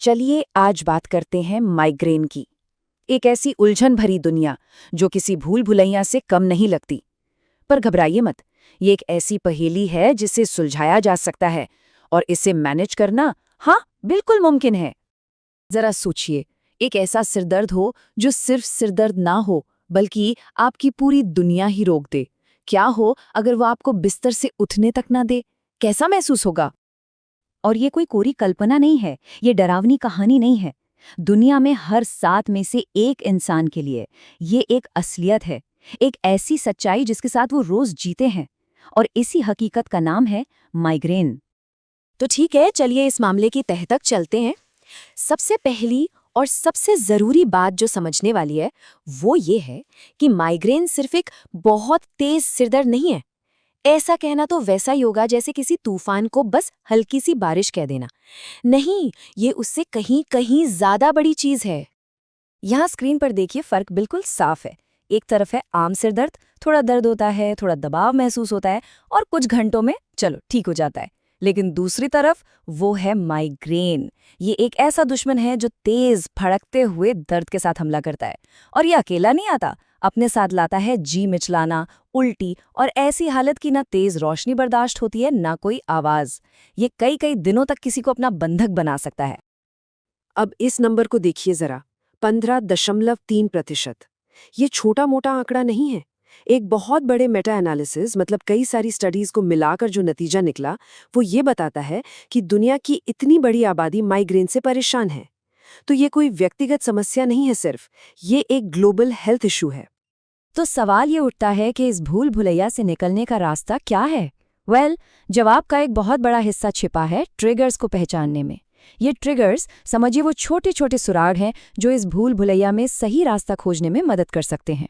चलिए आज बात करते हैं माइग्रेन की। एक ऐसी उलझन भरी दुनिया जो किसी भूल भुलैया से कम नहीं लगती। पर घबराइए मत, ये एक ऐसी पहेली है जिसे सुलझाया जा सकता है और इसे मैनेज करना, हाँ, बिल्कुल मुमकिन है। जरा सोचिए, एक ऐसा सिरदर्द हो जो सिर्फ सिरदर्द ना हो बल्कि आपकी पूरी दुनिया ही रोक दे। क्या हो अगर वो आपको बिस्तर से उठने तक ना दे? कैसा महसूस होगा? और ये कोई कोरी कल्पना नहीं है, ये डरावनी कहानी नहीं है। दुनिया में हर 7 में से एक इंसान के लिए ये एक असलियत है, एक ऐसी सच्चाई जिसके साथ वो रोज जीते हैं। और इसी हकीकत का नाम है माइग्रेन। तो ठीक है, चलिए इस मामले की तह तक चलते हैं। सबसे पहली और सबसे जरूरी बात जो समझने वाली है वो ये है कि माइग्रेन सिर्फ एक बहुत तेज सिरदर्द नहीं है। ऐसा कहना तो वैसा ही होगा जैसे किसी तूफान को बस हल्की सी बारिश कह देना। नहीं, ये उससे कहीं कहीं ज्यादा बड़ी चीज है। यहाँ स्क्रीन पर देखिए, फर्क बिल्कुल साफ है। एक तरफ है आम सिर दर्द, थोड़ा दर्द होता है, थोड़ा दबाव महसूस होता है और कुछ घंटों में चलो ठीक हो जाता है। लेकिन दूसरी तरफ वो है माइग्रेन। ये एक ऐसा दुश्मन है जो तेज भड़कते हुए दर्द के साथ हमला करता है। और ये अकेला नहीं आता, अपने साथ लाता है जी मिचलाना, उल्टी और ऐसी हालत की ना तेज रोशनी बर्दाश्त होती है ना कोई आवाज। ये कई कई दिनों तक किसी को अपना बंधक बना सकता है। अब इस नंबर को देखिए जरा, 15.3%। ये छोटा मोटा आंकड़ा नहीं है। एक बहुत बड़े मेटा एनालिसिस, मतलब कई सारी स्टडीज को मिलाकर जो नतीजा निकला, वो ये बताता है कि दुनिया की इतनी बड़ी आबादी माइग्रेन से परेशान है। तो ये कोई व्यक्तिगत समस्या नहीं है, सिर्फ ये एक ग्लोबल हेल्थ इशू है। तो सवाल ये उठता है कि इस भूल भुलैया से निकलने का रास्ता क्या है? जवाब का एक बहुत बड़ा हिस्सा छिपा है ट्रिगर्स को पहचानने में। ये ट्रिगर्स, समझिए, वो छोटे छोटे सुराग हैं जो इस भूल भुलैया में सही रास्ता खोजने में मदद कर सकते हैं।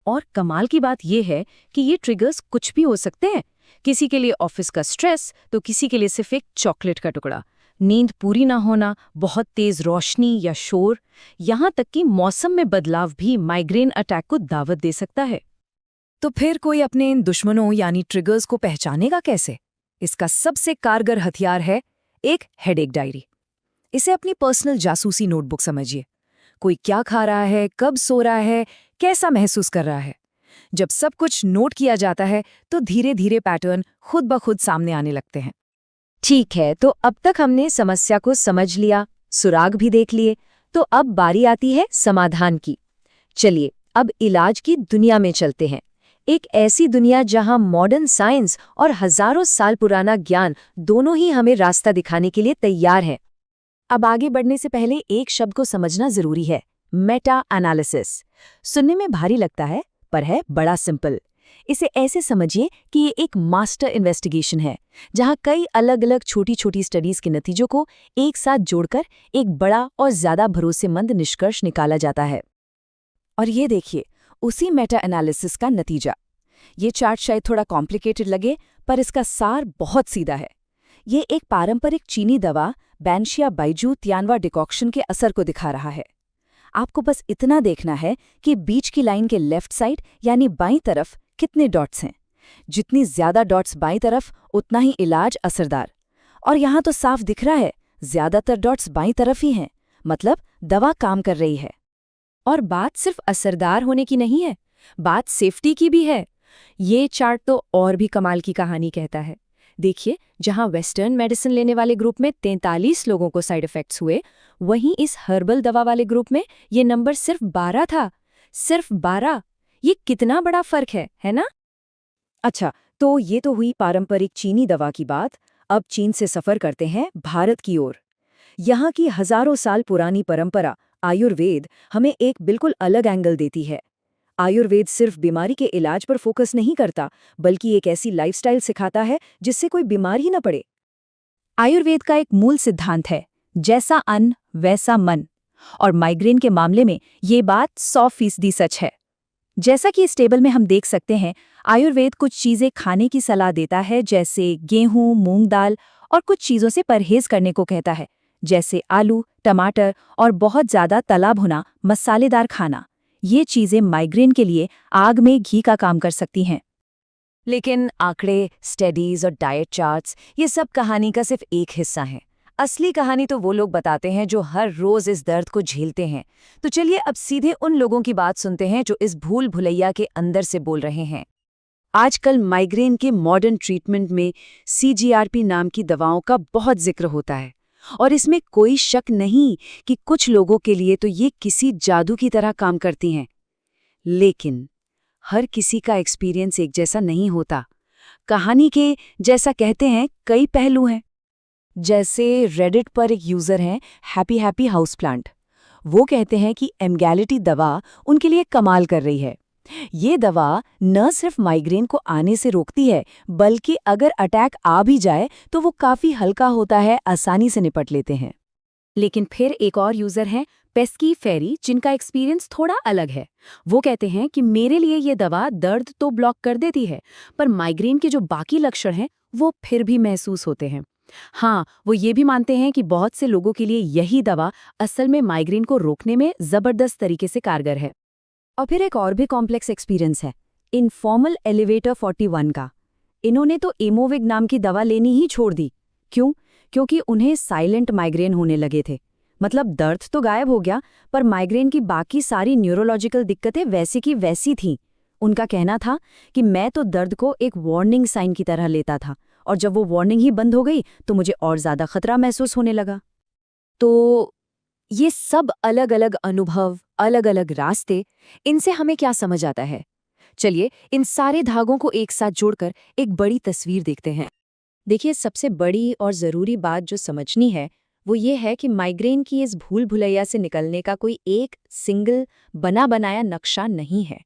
और कमाल की बात यह है कि ये ट्रिगर्स कुछ भी हो सकते हैं। किसी के लिए ऑफिस का स्ट्रेस, तो किसी के लिए सिर्फ एक चॉकलेट का टुकड़ा, नींद पूरी ना होना, बहुत तेज रोशनी या शोर, यहाँ तक कि मौसम में बदलाव भी माइग्रेन अटैक को दावत दे सकता है। तो फिर कोई अपने इन दुश्मनों यानी ट्रिगर्स को पहचानेगा कैसे? इसका सबसे कारगर हथियार है एक हेडेक डायरी। इसे अपनी पर्सनल जासूसी नोटबुक समझिए। कोई क्या खा रहा है, कब सो रहा है, कैसा महसूस कर रहा है। जब सब कुछ नोट किया जाता है तो धीरे धीरे पैटर्न खुद ब खुद सामने आने लगते हैं। ठीक है, तो अब तक हमने समस्या को समझ लिया, सुराग भी देख लिए, तो अब बारी आती है समाधान की। चलिए अब इलाज की दुनिया में चलते हैं। एक ऐसी दुनिया जहां मॉडर्न साइंस और हजारों साल पुराना ज्ञान दोनों ही हमें रास्ता दिखाने के लिए तैयार हैं। अब आगे बढ़ने से पहले एक शब्द को समझना जरूरी है, मेटा एनालिसिस। सुनने में भारी लगता है पर है बड़ा सिंपल। इसे ऐसे समझिए कि ये एक मास्टर इन्वेस्टिगेशन है जहां कई अलग अलग छोटी छोटी स्टडीज के नतीजों को एक साथ जोड़कर एक बड़ा और ज्यादा भरोसेमंद निष्कर्ष निकाला जाता है। और ये देखिए, उसी मेटा एनालिसिस का नतीजा। ये चार्ट शायद थोड़ा कॉम्प्लिकेटेड लगे पर इसका सार बहुत सीधा है। ये एक पारंपरिक चीनी दवा बैनशिया बाइजू तियानवा डिकॉक्शन के असर को दिखा रहा है। आपको बस इतना देखना है कि बीच की लाइन के लेफ्ट साइड यानी बाईं तरफ कितने डॉट्स हैं। जितनी ज्यादा डॉट्स बाईं तरफ उतना ही इलाज असरदार। और यहाँ तो साफ दिख रहा है, ज्यादातर डॉट्स बाईं तरफ ही हैं, मतलब दवा काम कर रही है। और बात सिर्फ असरदार होने की नहीं है, बात सेफ्टी की भी है। ये चार्ट तो और भी कमाल की कहानी कहता है। देखिए, जहां वेस्टर्न मेडिसिन लेने वाले ग्रुप में 43 लोगों को साइड इफेक्ट्स हुए, वहीं इस हर्बल दवा वाले ग्रुप में ये नंबर सिर्फ 12 था। सिर्फ 12! ये कितना बड़ा फर्क है ना? अच्छा, तो ये तो हुई पारंपरिक चीनी दवा की बात। अब चीन से सफर करते हैं भारत की ओर। यहाँ की हजारों साल पुरानी परंपरा आयुर्वेद हमें एक बिल्कुल अलग एंगल देती है। आयुर्वेद सिर्फ बीमारी के इलाज पर फोकस नहीं करता, बल्कि एक ऐसी लाइफस्टाइल सिखाता है जिससे कोई बीमार ही न पड़े। आयुर्वेद का एक मूल सिद्धांत है, जैसा अन्न वैसा मन। और माइग्रेन के मामले में ये बात 100% सच है। जैसा कि इस टेबल में हम देख सकते हैं, आयुर्वेद कुछ चीजें खाने की सलाह देता है, जैसे गेहूं, मूंग दाल, और कुछ चीजों से परहेज करने को कहता है, जैसे आलू, टमाटर और बहुत ज्यादा तला भुना मसालेदार खाना। ये चीजें माइग्रेन के लिए आग में घी का काम कर सकती हैं। लेकिन आंकड़े, स्टडीज और डाइट चार्ट्स, ये सब कहानी का सिर्फ एक हिस्सा है। असली कहानी तो वो लोग बताते हैं जो हर रोज इस दर्द को झेलते हैं। तो चलिए अब सीधे उन लोगों की बात सुनते हैं जो इस भूल भुलैया के अंदर से बोल रहे हैं। आजकल माइग्रेन के मॉडर्न ट्रीटमेंट में CGRP नाम की दवाओं का बहुत जिक्र होता है और इसमें कोई शक नहीं कि कुछ लोगों के लिए तो ये किसी जादू की तरह काम करती हैं। लेकिन हर किसी का एक्सपीरियंस एक जैसा नहीं होता। कहानी के, जैसा कहते हैं, कई पहलू हैं। जैसे रेडिट पर एक यूजर हैं हैप्पी हैप्पी हाउस प्लांट। वो कहते हैं कि एम्गैलिटी दवा उनके लिए कमाल कर रही है। ये दवा न सिर्फ माइग्रेन को आने से रोकती है, बल्कि अगर अटैक आ भी जाए तो वो काफी हल्का होता है, आसानी से निपट लेते हैं। लेकिन फिर एक और यूजर हैं पेस्की फेरी, जिनका एक्सपीरियंस थोड़ा अलग है। वो कहते हैं कि मेरे लिए ये दवा दर्द तो ब्लॉक कर देती है, पर माइग्रेन के जो बाकी लक्षण हैं वो फिर भी महसूस होते हैं। हाँ, वो ये भी मानते हैं कि बहुत से लोगों के लिए यही दवा असल में माइग्रेन को रोकने में जबरदस्त तरीके से कारगर है। और फिर एक और भी कॉम्प्लेक्स एक्सपीरियंस है इनफॉर्मल एलिवेटर 41 का। इन्होंने तो एमोविग नाम की दवा लेनी ही छोड़ दी। क्यों? क्योंकि उन्हें साइलेंट माइग्रेन होने लगे थे। मतलब दर्द तो गायब हो गया, पर माइग्रेन की बाकी सारी न्यूरोलॉजिकल दिक्कतें वैसी की वैसी थीं। उनका कहना था कि मैं तो दर्द को एक वार्निंग साइन की तरह लेता था, और जब वो वार्निंग ही बंद हो गई तो मुझे और ज्यादा खतरा महसूस होने लगा। तो ये सब अलग अलग अनुभव, अलग अलग रास्ते, इनसे हमें क्या समझ आता है? चलिए इन सारे धागों को एक साथ जोड़कर एक बड़ी तस्वीर देखते हैं। देखिए, सबसे बड़ी और ज़रूरी बात जो समझनी है वो ये है कि माइग्रेन की इस भूल भुलैया से निकलने का कोई एक सिंगल बना बनाया नक्शा नहीं है।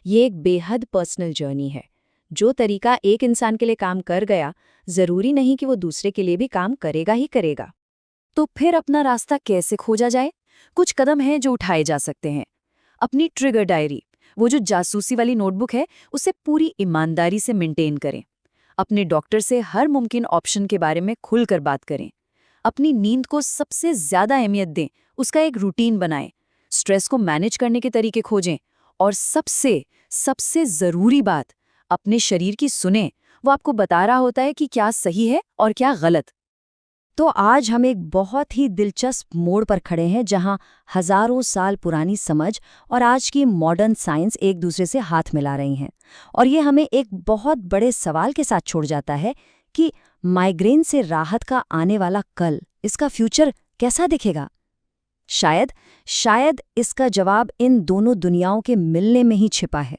ये एक बेहद पर्सनल जर्नी है। जो तरीका एक इंसान के लिए काम कर गया, ज़रूरी नहीं कि वो दूसरे के लिए भी काम करेगा ही करेगा। तो फिर अपना रास्ता कैसे खोजा जाए? कुछ कदम हैं जो उठाए जा सकते हैं। अपनी ट्रिगर डायरी, वो जो जासूसी वाली नोटबुक है, उसे पूरी ईमानदारी से मेंटेन करें। अपने डॉक्टर से हर मुमकिन ऑप्शन के बारे में खुलकर बात करें। अपनी नींद को सबसे ज्यादा अहमियत दें, उसका एक रूटीन बनाएं। स्ट्रेस को मैनेज करने के तरीके खोजें। और सबसे सबसे जरूरी बात, अपने शरीर की सुनें। वो आपको बता रहा होता है कि क्या सही है और क्या गलत। तो आज हम एक बहुत ही दिलचस्प मोड़ पर खड़े हैं, जहां हजारों साल पुरानी समझ और आज की मॉडर्न साइंस एक दूसरे से हाथ मिला रही हैं। और ये हमें एक बहुत बड़े सवाल के साथ छोड़ जाता है कि माइग्रेन से राहत का आने वाला कल, इसका फ्यूचर कैसा दिखेगा? शायद इसका जवाब इन दोनों दुनियाओं के मिलने में ही छिपा है।